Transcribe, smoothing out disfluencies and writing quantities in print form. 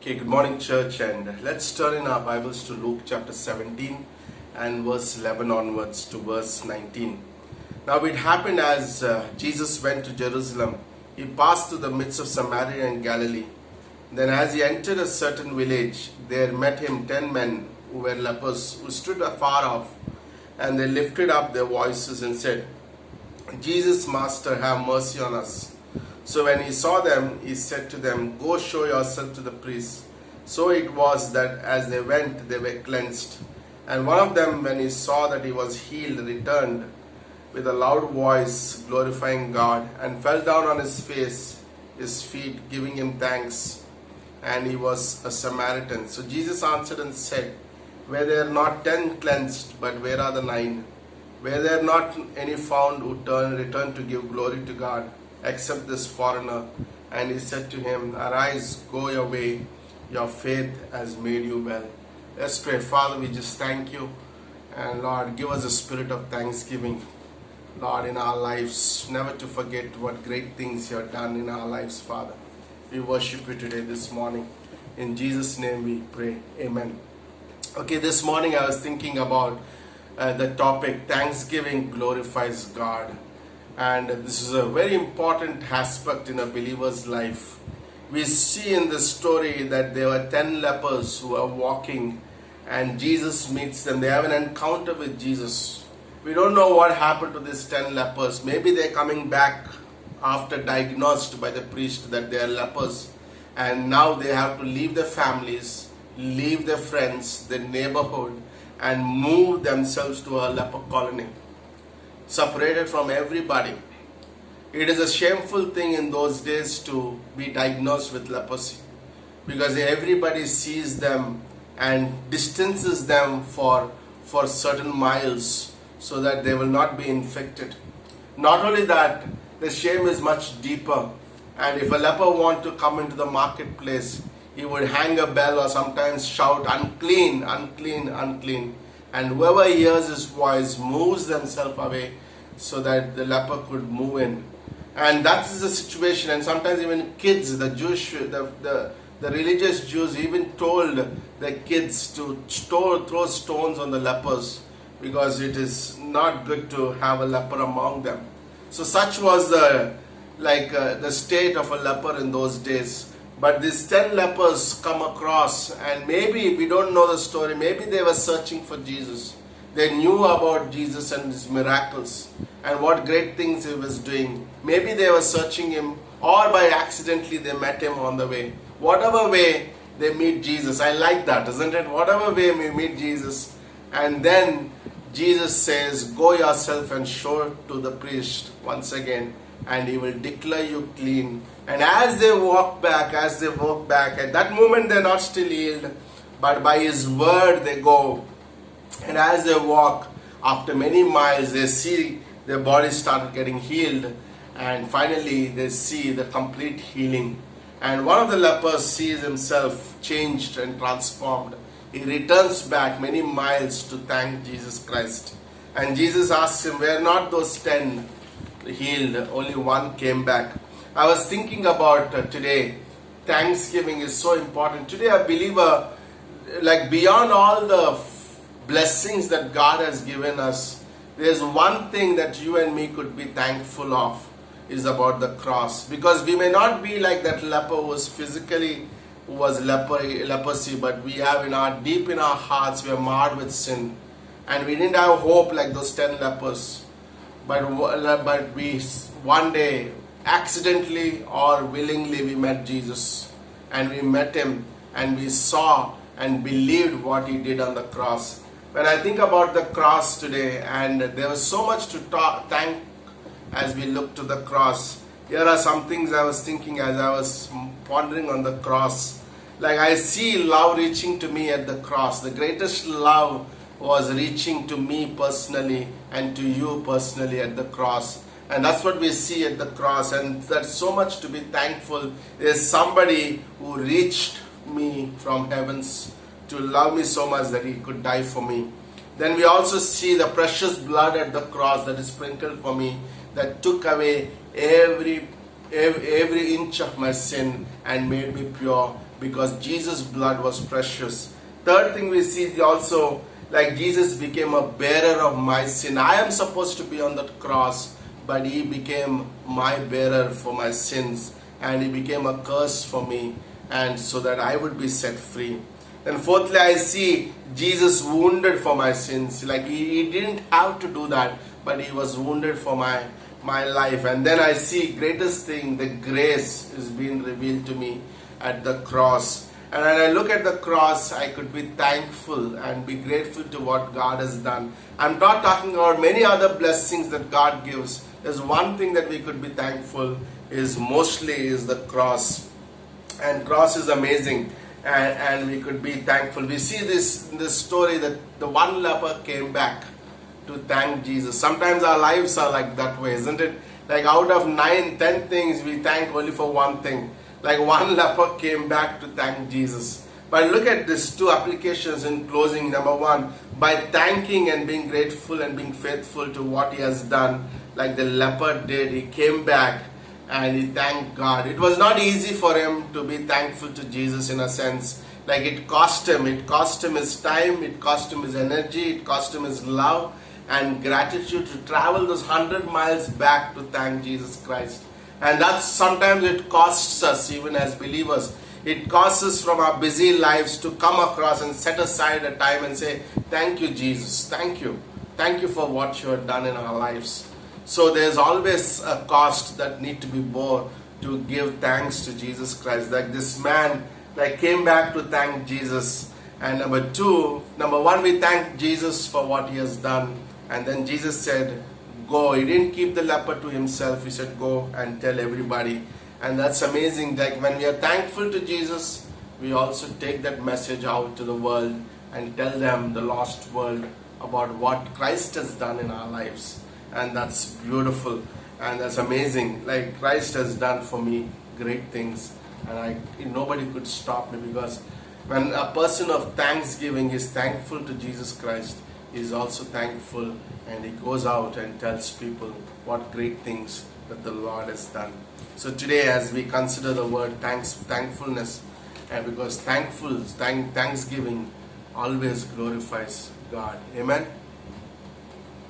Okay, good morning, church, and let's turn in our Bibles to Luke chapter 17 and verse 11 onwards to verse 19. Now, it happened as Jesus went to Jerusalem, he passed through the midst of Samaria and Galilee. Then, as he entered a certain village, there met him 10 men who were lepers, who stood afar off, and they lifted up their voices and said, Jesus, Master, have mercy on us. So when he saw them, he said to them, Go show yourself to the priests. So it was that as they went, they were cleansed. And one of them, when he saw that he was healed, returned with a loud voice, glorifying God, and fell down on his face, his feet, giving him thanks. And he was a Samaritan. So Jesus answered and said, Were there not 10 cleansed, but where are the 9? Were there not any found who returned to give glory to God, except this foreigner? And he said to him, Arise, go your way, your faith has made you well. Let's pray. Father, we just thank you, and Lord, give us a spirit of thanksgiving, Lord, in our lives, never to forget what great things you have done in our lives, Father. We worship you today, this morning. In Jesus' name we pray. Amen. Okay, this morning I was thinking about the topic, Thanksgiving glorifies God. And this is a very important aspect in a believer's life. We see in the story that there were 10 lepers who are walking, and Jesus meets them. They have an encounter with Jesus. We don't know what happened to these 10 lepers. Maybe they're coming back after diagnosed by the priest that they are lepers, and now they have to leave their families, leave their friends, their neighborhood, and move themselves to a leper colony, separated from everybody. It is a shameful thing in those days to be diagnosed with leprosy, because everybody sees them and distances them for certain miles so that they will not be infected. Not only that, the shame is much deeper, and if a leper want to come into the marketplace, he would hang a bell or sometimes shout, unclean, unclean, unclean. And whoever hears his voice moves themselves away so that the leper could move in. And that is the situation. And sometimes even kids, the religious Jews even told the kids to throw stones on the lepers, because it is not good to have a leper among them. So such was the state of a leper in those days. But these 10 lepers come across, and maybe we don't know the story, maybe they were searching for Jesus. They knew about Jesus and his miracles and what great things he was doing. Maybe they were searching him, or by accidentally they met him on the way. Whatever way they meet Jesus. I like that, isn't it? Whatever way we meet Jesus. And then Jesus says, Go yourself and show to the priest once again, and he will declare you clean. And as they walk back, at that moment they're not still healed, but by his word they go. And as they walk, after many miles, they see their bodies started getting healed, and finally they see the complete healing. And one of the lepers sees himself changed and transformed. He returns back many miles to thank Jesus Christ. And Jesus asks him, Were not those 10 healed? Only one came back. I was thinking about today, Thanksgiving is so important. Today a believer, beyond all the blessings that God has given us, there's one thing that you and me could be thankful of, is about the cross. Because we may not be like that leper who was leprosy, but we have deep in our hearts, we are marred with sin. And we didn't have hope like those 10 lepers. But we one day, accidentally or willingly, we met Jesus, and we met him, and we saw and believed what he did on the cross. When I think about the cross today, and there was so much to thank as we look to the cross, here are some things I was thinking as I was pondering on the cross. I see love reaching to me at the cross. The greatest love was reaching to me personally and to you personally at the cross. And that's what we see at the cross, and that's so much to be thankful. There's somebody who reached me from heavens to love me so much that he could die for me. Then we also see the precious blood at the cross that is sprinkled for me, that took away every inch of my sin and made me pure. because Jesus' blood was precious. Third thing we see also, like Jesus became a bearer of my sin. I am supposed to be on that cross, but he became my bearer for my sins, and he became a curse for me, and so that I would be set free. And fourthly, I see Jesus wounded for my sins. Like he didn't have to do that, but he was wounded for my life. And then I see greatest thing, the grace is being revealed to me at the cross. And when I look at the cross, I could be thankful and be grateful to what God has done. I'm not talking about many other blessings that God gives. There's one thing that we could be thankful is the cross. And cross is amazing. And we could be thankful. We see this in this story that the one leper came back to thank Jesus. Sometimes our lives are like that way, isn't it? Like out of 9, 10 things, we thank only for one thing. Like one leper came back to thank Jesus. But look at these two applications in closing. Number one, by thanking and being grateful and being faithful to what he has done, like the leper did, he came back and he thanked God. It was not easy for him to be thankful to Jesus in a sense. Like it cost him his time, it cost him his energy, it cost him his love and gratitude to travel those 100 miles back to thank Jesus Christ. And that's sometimes it costs us even as believers. It costs us from our busy lives to come across and set aside a time and say, thank you Jesus, thank you. Thank you for what you have done in our lives. So there's always a cost that need to be borne to give thanks to Jesus Christ. Like this man came back to thank Jesus. And number one, we thank Jesus for what he has done. And then Jesus said, go. He didn't keep the leper to himself. He said, go and tell everybody. And that's amazing. Like when we are thankful to Jesus, we also take that message out to the world and tell them, the lost world, about what Christ has done in our lives. And that's beautiful. And that's amazing. Like Christ has done for me great things. And nobody could stop me, because when a person of thanksgiving is thankful to Jesus Christ, he is also thankful, and he goes out and tells people what great things that the Lord has done. So today, as we consider the word thankfulness, and because thanksgiving always glorifies God. Amen.